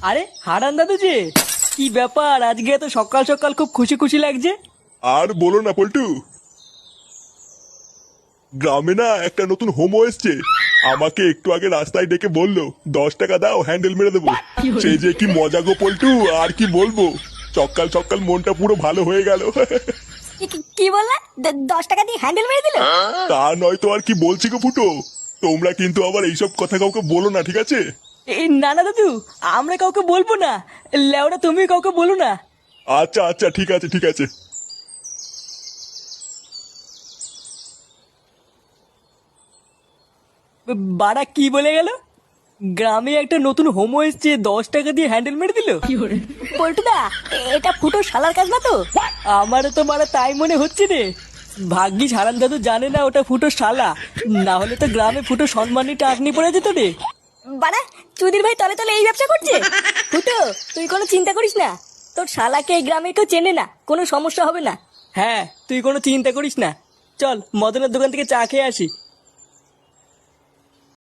আরে হারান দাদু যে, কি ব্যাপার আজকে এত সকাল সকাল খুব খুশি খুশি লাগছে? আর বলো না পল্টু, গ্রামে না একটা নতুন হোমো এসছে। আমাকে একটু আগে রাস্তায় ডেকে বললো 10 টাকা দাও হ্যান্ডেল মেরে দেবো। সেই যে কি মজা গো পল্টু, আর কি বলবো। সকাল সকাল মনটা পুরো ভালো হয়ে গেল। কি বললা? 10 টাকা দিয়ে হ্যান্ডেল মেরে দিল? তা নয় তো আর কি বলছি গো ফুটো। তোমরা কিন্তু আবার এইসব কথা কাউকে বলো না, ঠিক আছে? এই না না দাদু, আমরা কাউকে বলবো না। লেওরা তুমি কাউকে বলো না। আচ্ছা আচ্ছা, ঠিক আছে ঠিক আছে। বাড়া কি বলে গেল? গ্রামে একটা নতুন হোমো এসছে, 10 টাকা দিয়ে হ্যান্ডেল মেরে দিল? পল্টুদা, এটা ফুটো শালার কাজ না তো? আমারও তো মারা তাই মনে হচ্ছে রে। ভাগ্যিস হারান দাদু জানে না ওটা ফুটো শালা, না হলে তো গ্রামে ফুটো সম্মানী টাকনি পড়ে যেত রে। বাড়া, চুদির ভাই তলে তলে এই ব্যবসা করছে। ফুটো, তুই কোনো চিন্তা করিস না। তোর শালাকে এই গ্রামে কেউ চেনে না, কোনো সমস্যা হবে না। হ্যাঁ, তুই কোনো চিন্তা করিস না। চল মদনের দোকান থেকে চা খেয়ে আসি।